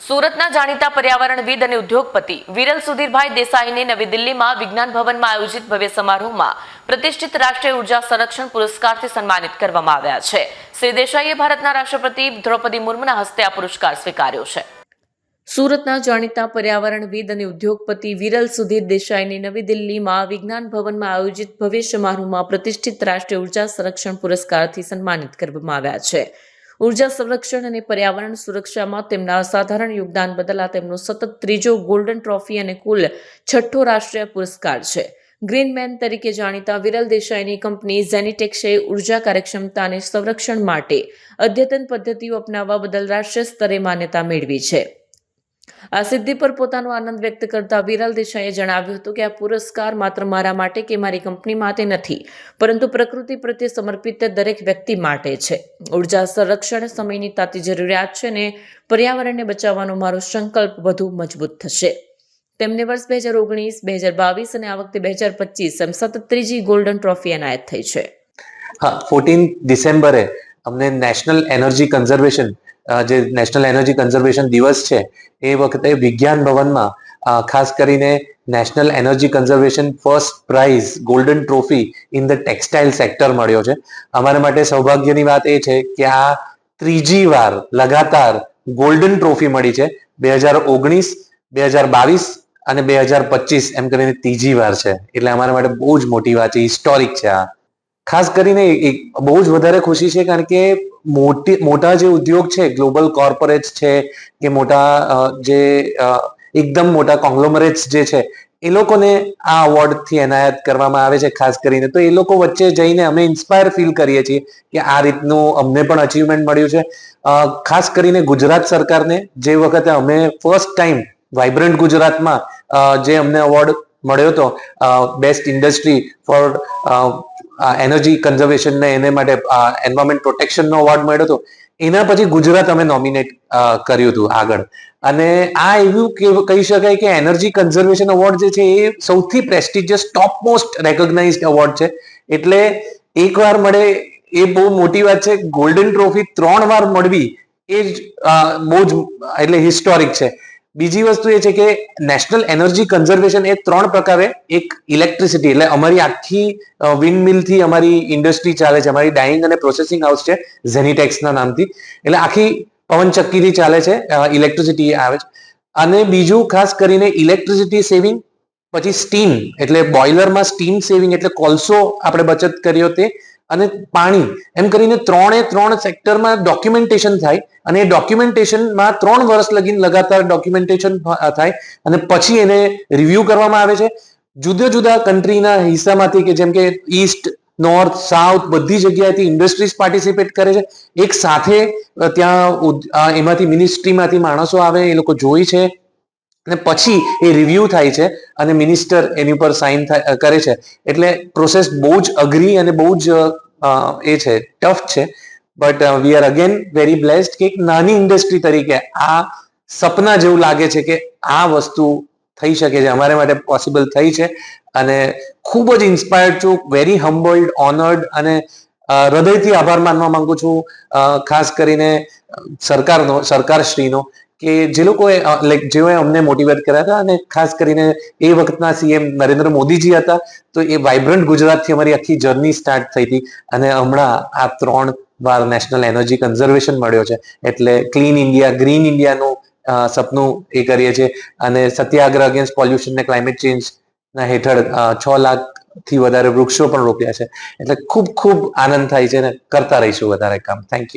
સુરતના જાણીતા પર્યાવરણવિદ અને ઉદ્યોગપતિ વિરલ સુધીરભાઈ દેસાઈને નવી દિલ્હીમાં વિજ્ઞાન ભવનમાં આયોજિત ભવ્ય સમારોહમાં પ્રતિષ્ઠિત રાષ્ટ્રીય ઉર્જા સંરક્ષણ પુરસ્કારથી સન્માનિત કરવામાં આવ્યા છે. શ્રી દેસાઈએ ભારતના રાષ્ટ્રપતિ દ્રૌપદી મુર્મુના હસ્તે આ પુરસ્કાર સ્વીકાર્યો છે. સુરતના જાણીતા પર્યાવરણવિદ અને ઉદ્યોગપતિ વિરલ સુધીર દેસાઈને નવી દિલ્હીમાં વિજ્ઞાન ભવનમાં આયોજિત ભવ્ય સમારોહમાં પ્રતિષ્ઠિત રાષ્ટ્રીય ઉર્જા સંરક્ષણ પુરસ્કારથી સન્માનિત કરવામાં આવ્યા છે. ઉર્જા સંરક્ષણ અને પર્યાવરણ સુરક્ષામાં તેમના અસાધારણ યોગદાન બદલ આ તેમનો સતત ત્રીજો ગોલ્ડન ટ્રોફી અને કુલ છઠ્ઠો રાષ્ટ્રીય પુરસ્કાર છે. ગ્રીન મેન તરીકે જાણીતા વિરલ દેસાઈની કંપની ઝેનિટેક્સે ઉર્જા કાર્યક્ષમતા અને સંરક્ષણ માટે અદ્યતન પદ્ધતિઓ અપનાવવા બદલ રાષ્ટ્રીય સ્તરે માન્યતા મેળવી છે. આ સિદ્ધિ પર પોતાનો આનંદ વ્યક્ત કરતા વિરલ દેસાઈએ જણાવ્યું હતું કે આ પુરસ્કાર માત્ર મારા માટે કે મારી કંપની માટે નથી, પરંતુ પ્રકૃતિ પ્રત્યે સમર્પિત દરેક વ્યક્તિ માટે છે. ઉર્જા સંરક્ષણ સમયની તાતી જરૂરિયાત છે અને પર્યાવરણને બચાવવાનો મારો સંકલ્પ વધુ મજબૂત થશે. તેમને વર્ષ 2019, 2022 અને આ વખતે 2025 એમ સતત ત્રીજી ગોલ્ડન ટ્રોફી એનાયત થઈ છે. 14 ડિસેમ્બરે અમને નેશનલ એનર્જી કન્ઝર્વેશન જે નેશનલ એનર્જી કન્ઝર્વેશન દિવસ છે એ વખતે વિજ્ઞાન ભવનમાં ખાસ કરીને national energy conservation first prize golden trophy in the textile sector મળ્યો છે. અમારા માટે સૌભાગ્યની વાત એ છે કે આ ત્રીજી વાર લગાતાર ગોલ્ડન ટ્રોફી મળી છે. 2019, 2022 અને 2025 એમ કરીને ત્રીજી વાર છે. એટલે અમારા માટે બહુ જ મોટી વાત છે, હિસ્ટોરિક છે. આ ખાસ કરીને બહુ જ વધારે ખુશી છે કારણ કે મોટા જે ઉદ્યોગ છે, ગ્લોબલ કોર્પોરેટ્સ છે કે મોટા જે એકદમ મોટા કોંગ્લોમરેટ્સ જે છે એ લોકોને આ અવોર્ડથી એનાયત કરવામાં આવે છે. ખાસ કરીને તો એ લોકો વચ્ચે જઈને અમે ઇન્સ્પાયર ફીલ કરીએ છીએ કે આ રીતનું અમને પણ અચીવમેન્ટ મળ્યું છે. ખાસ કરીને ગુજરાત સરકારને જે વખતે અમે ફર્સ્ટ ટાઈમ વાઇબ્રન્ટ ગુજરાતમાં જે અમને અવોર્ડ મળ્યો હતો best industry for energy conservation ને એને માટે એન્વાયરમેન્ટ પ્રોટેક્શનનો અવોર્ડ મળ્યો હતો. એના પછી ગુજરાત અમે નોમિનેટ કર્યું હતું આગળ. અને આ એવું કહી શકાય કે એનર્જી કન્ઝર્વેશન અવોર્ડ જે છે એ સૌથી પ્રેસ્ટિજિયસ ટોપ મોસ્ટ રેકોગ્નાઇઝડ અવોર્ડ છે. એટલે એકવાર મળે એ બહુ મોટી વાત છે. ગોલ્ડન ટ્રોફી 3 વાર મળવી એ જ બહુ જ એટલે હિસ્ટોરિક છે. બીજી વસ્તુ એ છે કે નેશનલ એનર્જી કન્ઝર્વેશન એ 3 પ્રકારે, એક ઇલેક્ટ્રિસિટી એટલે અમારી આખી વિન્ડ મિલથી અમારી ઇન્ડસ્ટ્રી ચાલે છે, અમારી ડાઇંગ અને પ્રોસેસિંગ હાઉસ છે ઝેનિટેક્સના નામથી, એટલે આખી પવનચક્કીથી ચાલે છે, ઇલેક્ટ્રિસિટી આવે છે. અને બીજું ખાસ કરીને ઇલેક્ટ્રિસિટી સેવિંગ, પછી સ્ટીમ એટલે બોઇલરમાં સ્ટીમ સેવિંગ એટલે કોલસો આપણે બચત કર્યો તે, અને પાણી, એમ કરીને 3 સેક્ટરમાં ડોક્યુમેન્ટેશન થાય. અને એ ડોક્યુમેન્ટેશનમાં 3 વર્ષ લગીને લગાતાર ડોક્યુમેન્ટેશન થાય અને પછી એને રિવ્યુ કરવામાં આવે છે. જુદા જુદા કન્ટ્રીના હિસ્સામાંથી કે જેમ કે ઈસ્ટ, નોર્થ, સાઉથ બધી જગ્યાએથી ઇન્ડસ્ટ્રીઝ પાર્ટિસિપેટ કરે છે. એક સાથે ત્યાં એમાંથી મિનિસ્ટ્રીમાંથી માણસો આવે, એ લોકો જોઈ છે અને પછી એ રિવ્યુ થાય છે અને મિનિસ્ટર એની ઉપર સાઇન કરે છે. એટલે પ્રોસેસ બહુ જ અઘરી અને બહુ જ એ છે, ટફ છે. But we are again very blessed કે એક નાની ઇન્ડસ્ટ્રી તરીકે આ સપના જેવું લાગે છે કે આ વસ્તુ થઈ શકે છે, અમારા માટે પોસિબલ થઈ છે. અને ખૂબ જ ઇન્સ્પાયર્ડ છું, વેરી હમ્બલ્ડ, ઓનર્ડ, અને હૃદયથી આભાર માનવા માંગુ છું ખાસ કરીને સરકારશ્રીનો કે જે લોકોએ જેઓએ અમને મોટિવેટ કર્યા હતા. અને ખાસ કરીને એ વખતના સીએમ નરેન્દ્ર મોદીજી હતા. તો એ વાઇબ્રન્ટ ગુજરાતથી અમારી આખી જર્ની સ્ટાર્ટ થઈ હતી અને હમણાં આ 3 વાર નેશનલ એનર્જી કન્ઝર્વેશન મળ્યો છે. એટલે ક્લીન ઇન્ડિયા, ગ્રીન ઇન્ડિયાનું સપનું એ કરીએ છીએ. અને સત્યાગ્રહ અગેન્સ્ટ પોલ્યુશન ને ક્લાઇમેટ ચેન્જ ના હેઠળ 6 લાખથી વધારે વૃક્ષો પણ રોપ્યા છે. એટલે ખૂબ ખૂબ આનંદ થાય છે અને કરતા રહીશું વધારે કામ. Thank you.